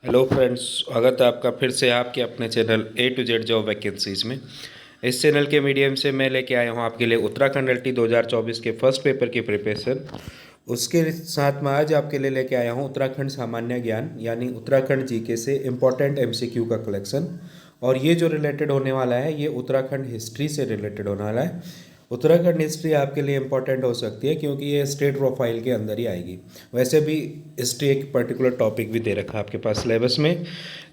Hello friends, स्वागत है आपका फिर से आपके अपने channel A to Z job vacancies में। इस चैनल के मीडियम से मैं लेके आया हूँ आपके लिए उत्तराखंड LT 2024 के फर्स्ट पेपर की प्रिपरेशन। उसके साथ मैं आज आपके लिए लेके आया हूँ उत्तराखंड सामान्य ज्ञान यानी उत्तराखंड जीके से इम्पोर्टेंट MCQ का कलेक्शन। और ये जो रिलेटेड होने वाला है ये उत्तराखंड हिस्ट्री से रिलेटेड होने वाला है। उत्तराखंड हिस्ट्री आपके लिए इम्पॉर्टेंट हो सकती है क्योंकि ये स्टेट प्रोफाइल के अंदर ही आएगी। वैसे भी हिस्ट्री एक पर्टिकुलर टॉपिक भी दे रखा है आपके पास सिलेबस में।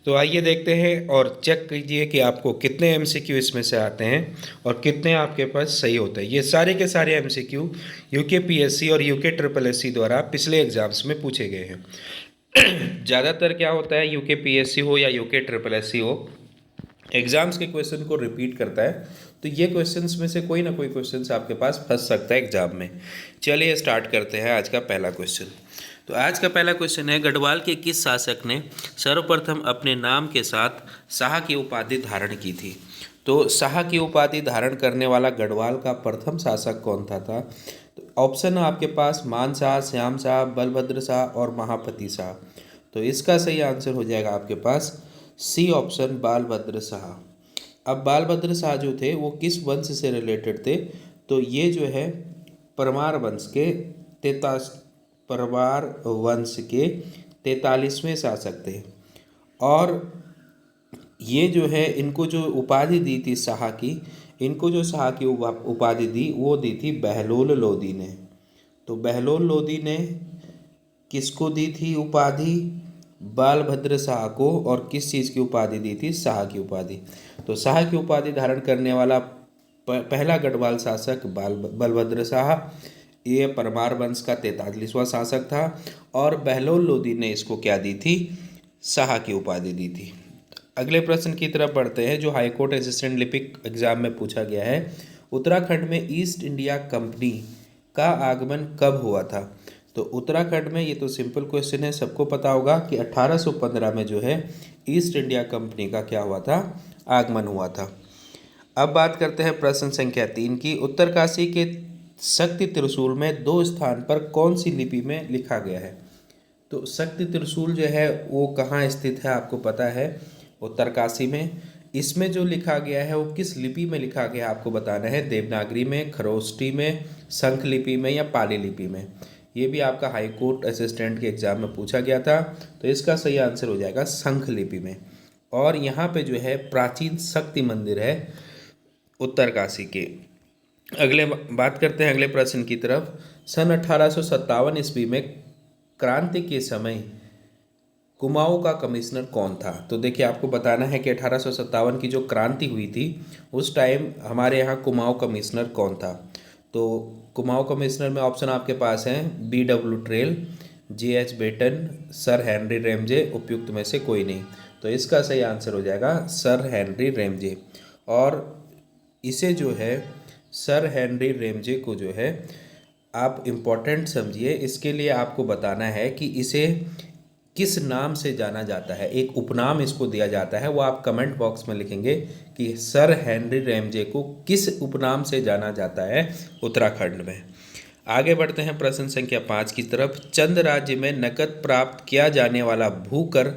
तो आइए देखते हैं और चेक कीजिए कि आपको कितने MCQ इसमें से आते हैं और कितने आपके पास सही होते हैं। ये सारे के सारे MCQ UK PSC और UK SSS द्वारा पिछले एग्जाम्स में पूछे गए हैं। ज़्यादातर क्या होता है, UK PSC हो या UK SSS हो, एग्जाम्स के क्वेश्चन को रिपीट करता है। तो ये क्वेश्चंस में से कोई ना कोई क्वेश्चंस आपके पास फंस सकता है एग्जाम में। चलिए स्टार्ट करते हैं आज का पहला क्वेश्चन। तो आज का पहला क्वेश्चन है, गढ़वाल के किस शासक ने सर्वप्रथम अपने नाम के साथ शाह की उपाधि धारण की थी? तो शाह की उपाधि धारण करने वाला गढ़वाल का प्रथम शासक कौन था? तो ऑप्शन है आपके पास मान शाह, श्याम शाह, बलभद्र शाह और महापति शाह। तो इसका सही आंसर हो जाएगा आपके पास सी ऑप्शन, बालभद्र शाह। अब बालभद्र शाह जो थे वो किस वंश से रिलेटेड थे? तो ये जो है परमार वंश के तेता परमार वंश के 43वें शासक थे। और ये जो है इनको जो उपाधि दी थी शाह की, इनको जो शाह की उपाधि दी वो दी थी बहलोल लोदी ने। तो बहलोल लोदी ने किसको दी थी उपाधि? बालभद्र शाह को। और किस चीज़ की उपाधि दी थी? शाह की उपाधि। तो शाह की उपाधि धारण करने वाला पहला गढ़वाल शासक बलभद्र शाह, ये परमार वंश का 43वां शासक था। और बहलोल लोदी ने इसको क्या दी थी? शाह की उपाधि दी थी। अगले प्रश्न की तरफ बढ़ते हैं जो हाईकोर्ट असिस्टेंट लिपिक एग्जाम में पूछा गया है। उत्तराखंड में ईस्ट इंडिया कंपनी का आगमन कब हुआ था? तो उत्तराखंड में, ये तो सिंपल क्वेश्चन है, सबको पता होगा कि 1815 में जो है ईस्ट इंडिया कंपनी का क्या हुआ था? आगमन हुआ था। अब बात करते हैं प्रश्न संख्या 3 की। उत्तरकाशी के शक्ति त्रिशूल में 2 स्थान पर कौन सी लिपि में लिखा गया है? तो शक्ति त्रिशूल जो है वो कहाँ स्थित है आपको पता है? उत्तरकाशी में। इसमें जो लिखा गया है वो किस लिपि में लिखा गया है आपको बताना है। देवनागरी में, खरोष्टी में, शंख लिपि में या पाली लिपि में। ये भी आपका हाई कोर्ट असिस्टेंट के एग्जाम में पूछा गया था। तो इसका सही आंसर हो जाएगा शंख लिपि में। और यहाँ पे जो है प्राचीन शक्ति मंदिर है उत्तरकाशी के। अगले बात करते हैं अगले प्रश्न की तरफ। सन 1857 ईस्वी में क्रांति के समय कुमाऊं का कमिश्नर कौन था? तो देखिए आपको बताना है कि 1857 की जो क्रांति हुई थी उस टाइम हमारे यहाँ कुमाऊं कमिश्नर कौन था? तो कुमाऊं कमिश्नर में ऑप्शन आपके पास हैं BW Trail, JH Batten, Sir Henry Ramsay, उपयुक्त में से कोई नहीं। तो इसका सही आंसर हो जाएगा सर हेनरी रेमजे। और इसे जो है सर हेनरी रेमजे को जो है आप इम्पोर्टेंट समझिए। इसके लिए आपको बताना है कि इसे किस नाम से जाना जाता है। एक उपनाम इसको दिया जाता है, वो आप कमेंट बॉक्स में लिखेंगे कि सर हेनरी रेमजे को किस उपनाम से जाना जाता है उत्तराखंड में। आगे बढ़ते हैं प्रश्न संख्या 5 की तरफ। चंद राज्य में नकद प्राप्त किया जाने वाला भूकर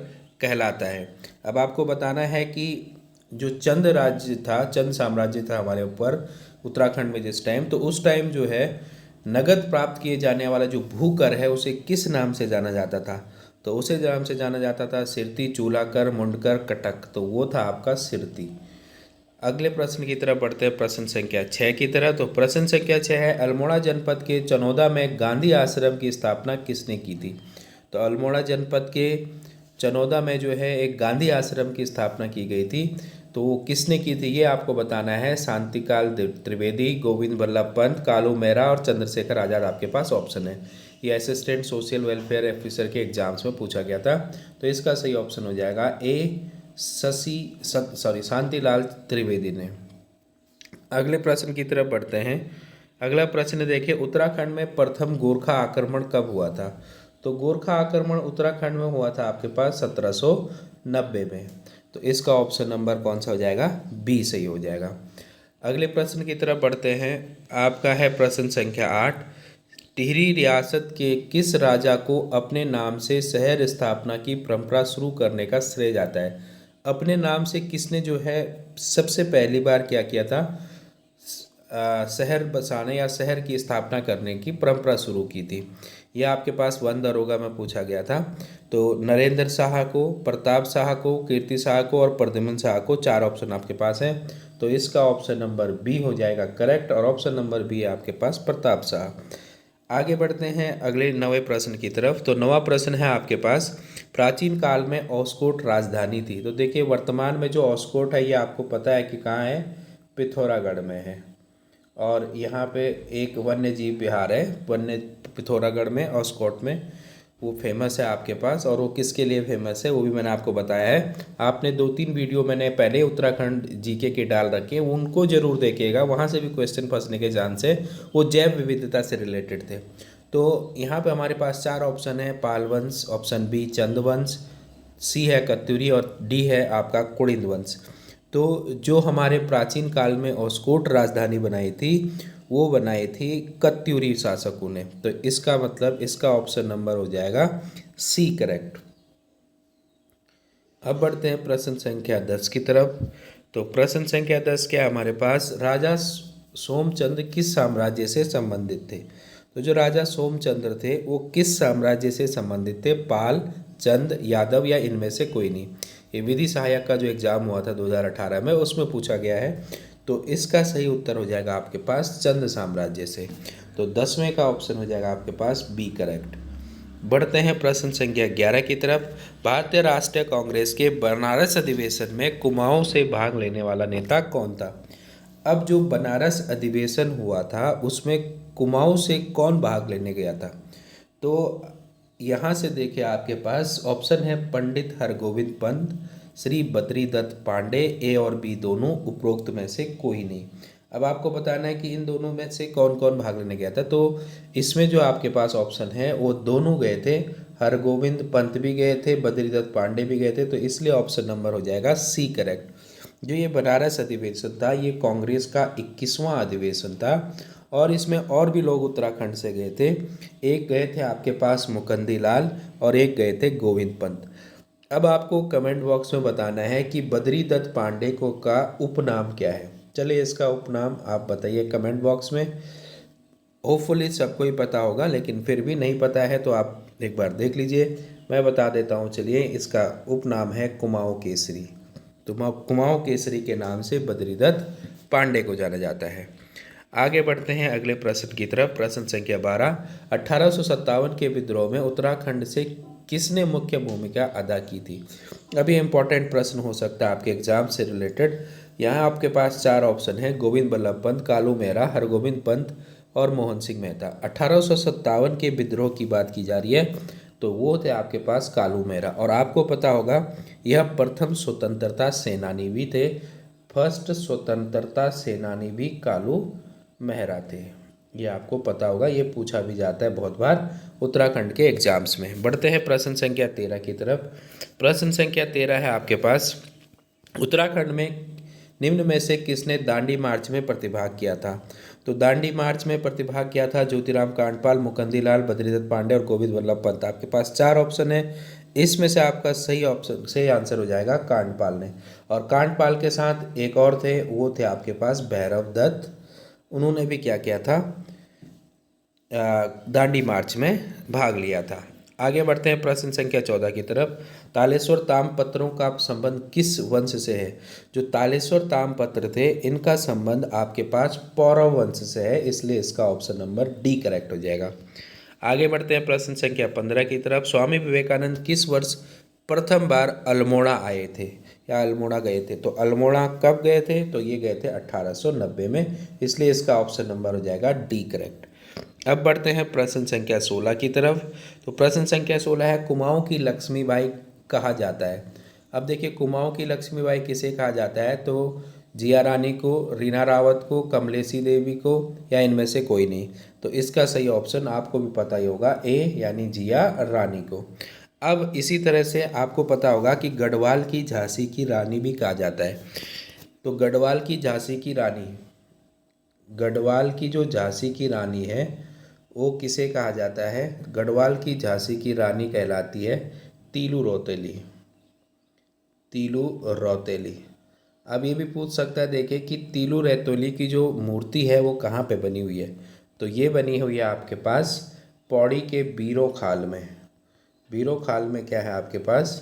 कहलाता है। अब आपको बताना है कि जो चंद राज्य था, चंद साम्राज्य था हमारे ऊपर उत्तराखंड में जिस टाइम, तो उस टाइम जो है नगद प्राप्त किए जाने वाला जो भूकर है उसे किस नाम से जाना जाता था? तो उसे नाम से जाना जाता था सिरती, चूलाकर, मुंडकर, कटक। तो वो था आपका सिरती। अगले प्रश्न की तरफ बढ़ते हैं प्रश्न संख्या 6 की तरह। तो प्रश्न संख्या 6 है, अल्मोड़ा जनपद के चनौदा में गांधी आश्रम की स्थापना किसने की थी? तो अल्मोड़ा जनपद के चनौदा में जो है एक गांधी आश्रम की स्थापना की गई थी। तो वो किसने की थी ये आपको बताना है। शांतिकाल त्रिवेदी, गोविंद बल्लभ पंत, कालू मेहरा और चंद्रशेखर आज़ाद आपके पास ऑप्शन है। ये असिस्टेंट सोशल वेलफेयर ऑफिसर के एग्जाम्स में पूछा गया था। तो इसका सही ऑप्शन हो जाएगा ए शांतिलाल त्रिवेदी ने। अगले प्रश्न की तरफ बढ़ते हैं। अगला प्रश्न देखिए, उत्तराखंड में प्रथम गोरखा आक्रमण कब हुआ था? तो गोरखा आक्रमण उत्तराखंड में हुआ था आपके पास 1790 में। तो इसका ऑप्शन नंबर कौन सा हो जाएगा? बी सही हो जाएगा। अगले प्रश्न की तरफ बढ़ते हैं। आपका है प्रश्न संख्या 8। टिहरी रियासत के किस राजा को अपने नाम से शहर स्थापना की परंपरा शुरू करने का श्रेय जाता है? अपने नाम से किसने जो है सबसे पहली बार क्या किया था? शहर बसाने या शहर की स्थापना करने की परंपरा शुरू की थी। यह आपके पास वन दरोगा में पूछा गया था। तो नरेंद्र शाह को, प्रताप शाह को, कीर्ति शाह को और प्रद्युम्न शाह को, 4 ऑप्शन आपके पास है। तो इसका ऑप्शन नंबर बी हो जाएगा करेक्ट और ऑप्शन नंबर बी है आपके पास प्रताप शाह। आगे बढ़ते हैं अगले 9वें प्रश्न की तरफ। तो 9वां प्रश्न है आपके पास, प्राचीन काल में औस्कोट राजधानी थी। तो देखिए वर्तमान में जो औस्कोट है ये आपको पता है कि कहाँ है? पिथौरागढ़ में है। और यहाँ पे एक वन्य जीव विहार है वन्य पिथौरागढ़ में औस्कोट में, वो फेमस है आपके पास। और वो किसके लिए फेमस है वो भी मैंने आपको बताया है। आपने 2-3 वीडियो मैंने पहले उत्तराखंड जीके के डाल रखे, उनको जरूर देखिएगा, वहाँ से भी क्वेश्चन फंसने के चांस है। वो जैव विविधता से रिलेटेड थे। तो यहाँ पे हमारे पास 4 ऑप्शन है, पाल वंश, ऑप्शन बी चंदवंश, सी है कत्यूरी और डी है आपका कुड़िंद वंश। तो जो हमारे प्राचीन काल में औस्कोट राजधानी बनाई थी वो बनाई थी कत्यूरी शासकों ने। तो इसका मतलब इसका ऑप्शन नंबर हो जाएगा सी करेक्ट। अब बढ़ते हैं प्रश्न संख्या 10 की तरफ। तो प्रश्न संख्या 10 क्या हमारे पास, राजा सोमचंद्र किस साम्राज्य से संबंधित थे? तो जो राजा सोमचंद्र थे वो किस साम्राज्य से संबंधित थे? पाल, चंद, यादव या इनमें से कोई नहीं। ये विधि सहायक का जो एग्जाम हुआ था 2018 में उसमें पूछा गया है। तो इसका सही उत्तर हो जाएगा आपके पास चंद साम्राज्य से। तो 10वें का ऑप्शन हो जाएगा आपके पास बी करेक्ट। बढ़ते हैं प्रश्न संख्या 11 की तरफ। भारतीय राष्ट्रीय कांग्रेस के बनारस अधिवेशन में कुमाऊं से भाग लेने वाला नेता कौन था? अब जो बनारस अधिवेशन हुआ था उसमें कुमाऊं से कौन भाग लेने गया था? तो यहाँ से देखिए आपके पास ऑप्शन है पंडित हरगोविंद पंत, श्री बद्रीदत्त पांडे, ए और बी दोनों, उपरोक्त में से कोई नहीं। अब आपको बताना है कि इन दोनों में से कौन कौन भाग लेने गया था। तो इसमें जो आपके पास ऑप्शन है वो दोनों गए थे, हरगोविंद पंत भी गए थे, बद्रीदत्त पांडे भी गए थे। तो इसलिए ऑप्शन नंबर हो जाएगा सी करेक्ट। जो ये बनारस अधिवेशन था ये कांग्रेस का 21वां अधिवेशन था और इसमें और भी लोग उत्तराखंड से गए थे। एक गए थे आपके पास मुकंदी लाल और एक गए थे गोविंद पंत। अब आपको कमेंट बॉक्स में बताना है कि बद्रीदत्त पांडे को का उपनाम क्या है। चलिए इसका उपनाम आप बताइए कमेंट बॉक्स में। होपफुली सबको ही पता होगा, लेकिन फिर भी नहीं पता है तो आप एक बार देख लीजिए, मैं बता देता हूँ। चलिए इसका उपनाम है कुमाऊं केसरी। तो कुमाऊं केसरी के नाम से बद्रीदत्त पांडे को जाना जाता है। आगे बढ़ते हैं अगले प्रश्न की तरफ। प्रश्न संख्या 12, 1857 के विद्रोह में उत्तराखंड से किसने मुख्य भूमिका अदा की थी? अभी इम्पोर्टेंट प्रश्न हो सकता है आपके एग्जाम से रिलेटेड। यहाँ आपके पास 4 ऑप्शन है, गोविंद बल्लभ पंत, कालू मेहरा, हरगोविंद पंत और मोहन सिंह मेहता। 1857 के विद्रोह की बात की जा रही है तो वो थे आपके पास कालू मेहरा। और आपको पता होगा यह प्रथम स्वतंत्रता सेनानी भी थे, फर्स्ट स्वतंत्रता सेनानी भी कालू मेहरा थे। ये आपको पता होगा, ये पूछा भी जाता है बहुत बार उत्तराखंड के एग्जाम्स में। बढ़ते हैं प्रश्न संख्या 13 की तरफ। प्रश्न संख्या 13 है आपके पास, उत्तराखंड में निम्न में से किसने दांडी मार्च में प्रतिभाग किया था? तो दांडी मार्च में प्रतिभाग किया था ज्योतिराम कांडपाल, मुकंदी लाल, बद्रीदत्त पांडे और गोविंद बल्लभ पंत। आपके पास 4 ऑप्शन है, इसमें से आपका सही आंसर हो जाएगा कांडपाल ने। और कांडपाल के साथ एक और थे, वो थे आपके पास भैरव दत्त। उन्होंने भी क्या किया था? दांडी मार्च में भाग लिया था। आगे बढ़ते हैं प्रश्न संख्या 14 की तरफ। तालेश्वर ताम्रपत्रों का संबंध किस वंश से है? जो तालेश्वर ताम्रपत्र थे इनका संबंध आपके पास पौरव वंश से है, इसलिए इसका ऑप्शन नंबर डी करेक्ट हो जाएगा। आगे बढ़ते हैं प्रश्न संख्या 15 की तरफ। स्वामी विवेकानंद किस वर्ष प्रथम बार अल्मोड़ा आए थे या अल्मोड़ा गए थे? तो अल्मोड़ा कब गए थे? तो ये गए थे 1890 में, इसलिए इसका ऑप्शन नंबर हो जाएगा डी करेक्ट। अब बढ़ते हैं प्रश्न संख्या 16 की तरफ। तो प्रश्न संख्या 16 है, कुमाऊं की लक्ष्मीबाई कहा जाता है। अब देखिए कुमाऊं की लक्ष्मीबाई किसे कहा जाता है? तो जिया रानी को, रीना रावत को, कमलेशी देवी को या इनमें से कोई नहीं। तो इसका सही ऑप्शन आपको भी पता ही होगा, ए यानी जिया रानी को। अब इसी तरह से आपको पता होगा कि गढ़वाल की झांसी की रानी भी कहा जाता है। तो गढ़वाल की झांसी की रानी, गढ़वाल की जो झांसी की रानी है वो किसे कहा जाता है? गढ़वाल की झांसी की रानी कहलाती है तीलू रौतेली। तीलू रौतेली। अब ये भी पूछ सकता है देखिए कि तीलू रौतेली की जो मूर्ति है वो कहाँ पे बनी हुई है? तो ये बनी हुई है आपके पास पौड़ी के बीरो खाल में। बीरो खाल में क्या है आपके पास?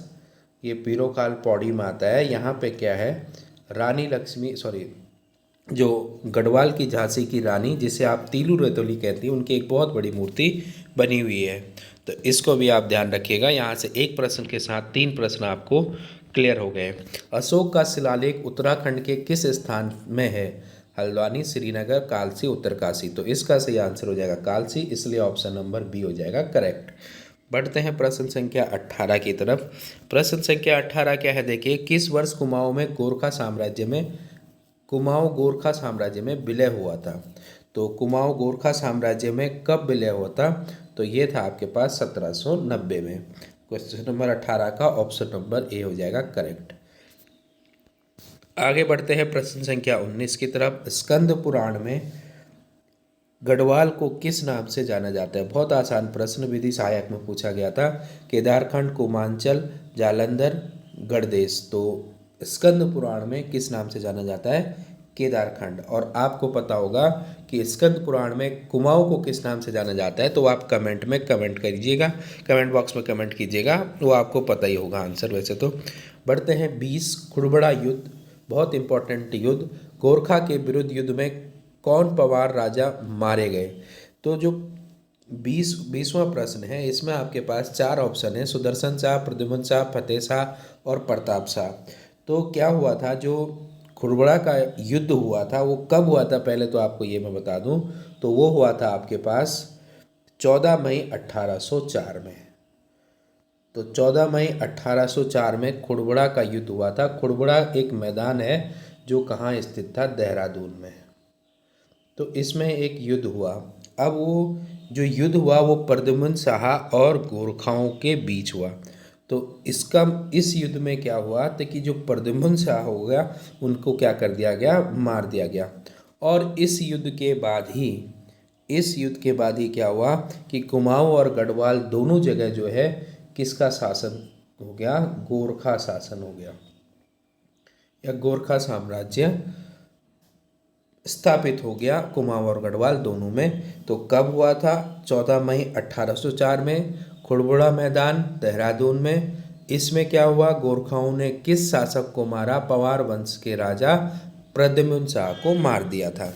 ये बीरो खाल पौड़ी में आता है। यहाँ पे क्या है? रानी लक्ष्मी, सॉरी, जो गढ़वाल की झांसी की रानी जिसे आप तीलू रौतेली कहती हैं, उनकी एक बहुत बड़ी मूर्ति बनी हुई है। तो इसको भी आप ध्यान रखिएगा। यहाँ से एक प्रश्न के साथ 3 प्रश्न आपको क्लियर हो गए। अशोक का शिलालेख उत्तराखंड के किस स्थान में है? हल्द्वानी, श्रीनगर, कालसी, उत्तरकाशी। तो इसका सही आंसर हो जाएगा कालसी, इसलिए ऑप्शन नंबर बी हो जाएगा करेक्ट। बढ़ते हैं प्रश्न संख्या 18 की तरफ। प्रश्न संख्या 18 क्या है देखिए, किस वर्ष कुमाऊं गोरखा साम्राज्य में विलय हुआ था? तो कुमाऊं गोरखा साम्राज्य में कब विलय हुआ था? तो ये था आपके पास 1790 में। क्वेश्चन नंबर 18 का ऑप्शन नंबर ए हो जाएगा करेक्ट। आगे बढ़ते हैं प्रश्न संख्या 19 की तरफ। स्कंद पुराण में गढ़वाल को किस नाम से जाना जाता है? बहुत आसान प्रश्न विधि सहायक में पूछा गया था। केदारखंड, कुमांचल, जालंधर, गढ़देश। तो स्कंद पुराण में किस नाम से जाना जाता है? केदारखंड। और आपको पता होगा कि स्कंद पुराण में कुमाऊं को किस नाम से जाना जाता है, तो आप कमेंट में कमेंट करिएगा, कमेंट बॉक्स में कमेंट कीजिएगा, वो आपको पता ही होगा आंसर वैसे तो। बढ़ते हैं 20 खुड़बड़ा युद्ध, बहुत इंपॉर्टेंट युद्ध। गोरखा के विरुद्ध युद्ध में कौन पवार राजा मारे गए? तो जो 20वां प्रश्न है, इसमें आपके पास 4 ऑप्शन है, सुदर्शन शाह, प्रद्युम्न शाह, फतेह शाह और प्रताप शाह। तो क्या हुआ था, जो खुड़बड़ा का युद्ध हुआ था वो कब हुआ था? पहले तो आपको ये मैं बता दूं, तो वो हुआ था आपके पास 14 मई 1804 में। तो 14 मई 1804 में खुड़बड़ा का युद्ध हुआ था। खुड़बड़ा एक मैदान है जो कहाँ स्थित था? देहरादून में। तो इसमें एक युद्ध हुआ। अब वो जो युद्ध हुआ वो प्रद्युम्न शाह और गोरखाओं के बीच हुआ। तो इस युद्ध में क्या हुआ था कि जो प्रद्युम्न शाह हो गया उनको क्या कर दिया गया? मार दिया गया। और इस युद्ध के बाद ही क्या हुआ कि कुमाऊं और गढ़वाल दोनों जगह जो है किसका शासन हो गया? गोरखा शासन हो गया, या गोरखा साम्राज्य स्थापित हो गया कुमाऊं और गढ़वाल दोनों में। तो कब हुआ था? 14 मई 1804 में, खुड़बुड़ा मैदान देहरादून में। इसमें क्या हुआ? गोरखाओं ने किस शासक को मारा? पवार वंश के राजा प्रद्युम्न शाह को मार दिया था।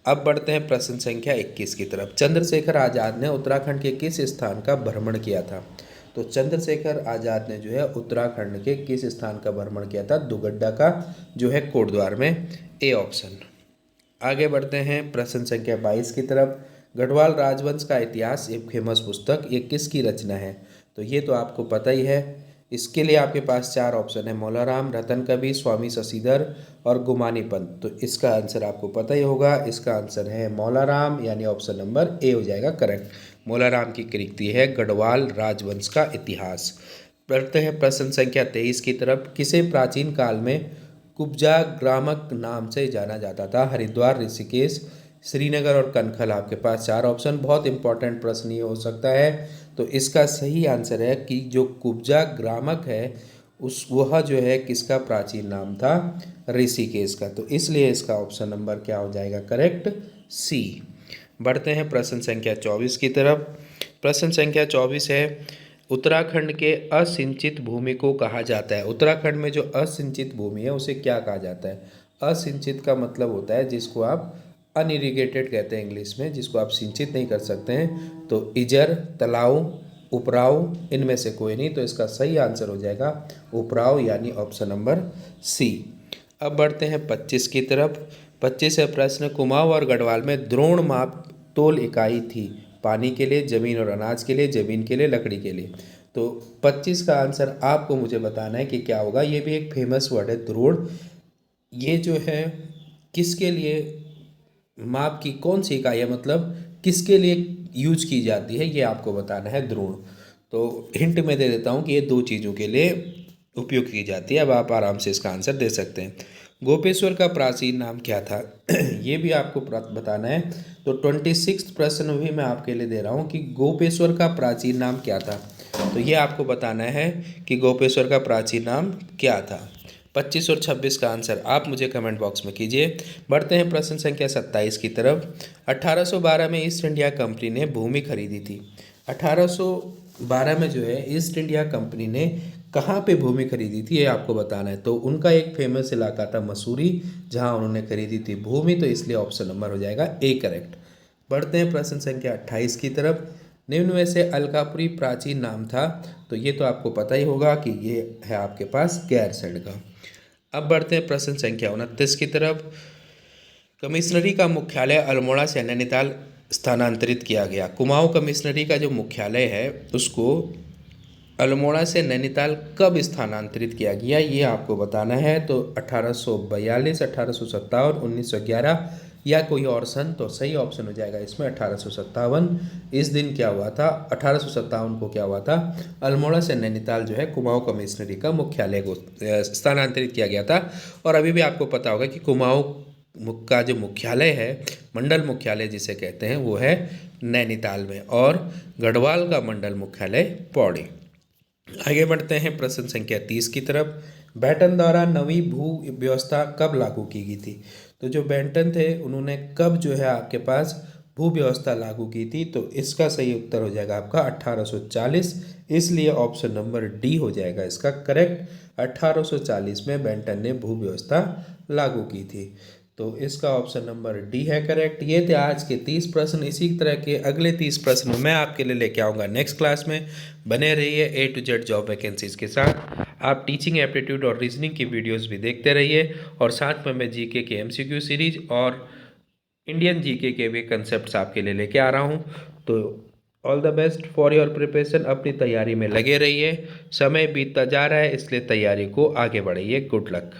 अब बढ़ते हैं प्रश्न संख्या 21 की तरफ। चंद्रशेखर आज़ाद ने उत्तराखंड के किस स्थान का भ्रमण किया था? तो चंद्रशेखर आज़ाद ने जो है उत्तराखंड के किस स्थान का भ्रमण किया था? दुगड्डा का जो है कोटद्वार में, ए ऑप्शन। आगे बढ़ते हैं प्रश्न संख्या 22 की तरफ। गढ़वाल राजवंश का इतिहास एक फेमस पुस्तक, ये किसकी रचना है? तो ये तो आपको पता ही है। इसके लिए आपके पास 4 ऑप्शन है, मौलाराम, रतन कवि, स्वामी शशिधर और गुमानी पंत। तो इसका आंसर आपको पता ही होगा, इसका आंसर है मौलाराम, यानी ऑप्शन नंबर ए हो जाएगा करेक्ट। मौलाराम की कृति है गढ़वाल राजवंश का इतिहास। बढ़ते हैं प्रश्न संख्या 23 की तरफ। किसे प्राचीन काल में कुब्जा ग्रामक नाम से जाना जाता था? हरिद्वार, ऋषिकेश, श्रीनगर और कनखल। आपके पास 4 ऑप्शन। बहुत इंपॉर्टेंट प्रश्न ये हो सकता है। तो इसका सही आंसर है कि जो कुब्जा ग्रामक है वह जो है किसका प्राचीन नाम था? ऋषिकेश का। तो इसलिए इसका ऑप्शन नंबर क्या हो जाएगा करेक्ट? सी। बढ़ते हैं प्रश्न संख्या 24 की तरफ। प्रश्न संख्या 24 है, उत्तराखंड के असिंचित भूमि को कहा जाता है। उत्तराखंड में जो असिंचित भूमि है उसे क्या कहा जाता है? असिंचित का मतलब होता है जिसको आप अनइरिगेटेड कहते हैं इंग्लिश में, जिसको आप सिंचित नहीं कर सकते हैं। तो इजर, तलाव, उपराव, इनमें से कोई नहीं। तो इसका सही आंसर हो जाएगा उपराव, यानी ऑप्शन नंबर सी। अब बढ़ते हैं 25 की तरफ। 25 है प्रश्न, कुमाऊं और गढ़वाल में द्रोण माप तोल इकाई थी? पानी के लिए, जमीन और अनाज के लिए, जमीन के लिए, लकड़ी के लिए। तो 25 का आंसर आपको मुझे बताना है कि क्या होगा। ये भी एक फेमस वर्ड है द्रोण। ये जो है किसके लिए माप की कौन सी इकाई है, मतलब किसके लिए यूज की जाती है, ये आपको बताना है द्रोण। तो हिंट में दे देता हूँ कि ये 2 चीज़ों के लिए उपयोग की जाती है। अब आप आराम से इसका आंसर दे सकते हैं। गोपेश्वर का प्राचीन नाम क्या था? ये भी आपको बताना है। तो 26 प्रश्न भी मैं आपके लिए दे रहा हूँ कि गोपेश्वर का प्राचीन नाम क्या था। तो ये आपको बताना है कि गोपेश्वर का प्राचीन नाम क्या था। 25 और 26 का आंसर आप मुझे कमेंट बॉक्स में कीजिए। बढ़ते हैं प्रश्न संख्या 27 की तरफ। 1812 में ईस्ट इंडिया कंपनी ने भूमि खरीदी थी। 1812 में जो है ईस्ट इंडिया कंपनी ने कहाँ पे भूमि खरीदी थी, ये आपको बताना है। तो उनका एक फेमस इलाका था मसूरी, जहाँ उन्होंने खरीदी थी भूमि, तो इसलिए ऑप्शन नंबर हो जाएगा ए करेक्ट। बढ़ते हैं प्रश्न संख्या 28 की तरफ। निम्न में से अलकापुरी प्राचीन नाम था। तो ये तो आपको पता ही होगा कि ये है आपके पास गैरसैंण का। अब बढ़ते हैं प्रश्न संख्या 29 की तरफ। कमिश्नरी का मुख्यालय अल्मोड़ा से नैनीताल स्थानांतरित किया गया। कुमाऊं कमिश्नरी का जो मुख्यालय है उसको अल्मोड़ा से नैनीताल कब स्थानांतरित किया गया, ये आपको बताना है। तो 1842, 1857, 1911 या कोई और सन। तो सही ऑप्शन हो जाएगा इसमें 1857। इस दिन क्या हुआ था, 1857 को क्या हुआ था, अल्मोड़ा से नैनीताल जो है कुमाऊं कमिश्नरी का मुख्यालय को स्थानांतरित किया गया था। और अभी भी आपको पता होगा कि कुमाऊं का जो मुख्यालय है, मंडल मुख्यालय जिसे कहते हैं, वो है नैनीताल में, और गढ़वाल का मंडल मुख्यालय पौड़ी। आगे बढ़ते हैं प्रश्न संख्या 30 की तरफ। बेंटन द्वारा नवी भू व्यवस्था कब लागू की गई थी? तो जो बेंटन थे उन्होंने कब जो है आपके पास भू व्यवस्था लागू की थी? तो इसका सही उत्तर हो जाएगा आपका 1840, इसलिए ऑप्शन नंबर डी हो जाएगा इसका करेक्ट। 1840 में बेंटन ने भू व्यवस्था लागू की थी, तो इसका ऑप्शन नंबर डी है करेक्ट। ये थे आज के 30 प्रश्न। इसी तरह के अगले 30 प्रश्न मैं आपके लिए लेके आऊँगा नेक्स्ट क्लास में। बने रहिए ए टू जेड जॉब वैकेंसीज के साथ। आप टीचिंग एप्टीट्यूड और रीजनिंग की वीडियोस भी देखते रहिए, और साथ में मैं जीके के एमसीक्यू सीरीज और इंडियन जीके के भी कंसेप्ट आपके लिए लेके आ रहा हूँ। तो all the best for your preparation. अपनी तैयारी में लगे रहिए। समय बीतता जा रहा है, इसलिए तैयारी को आगे बढ़ाइए। Good luck.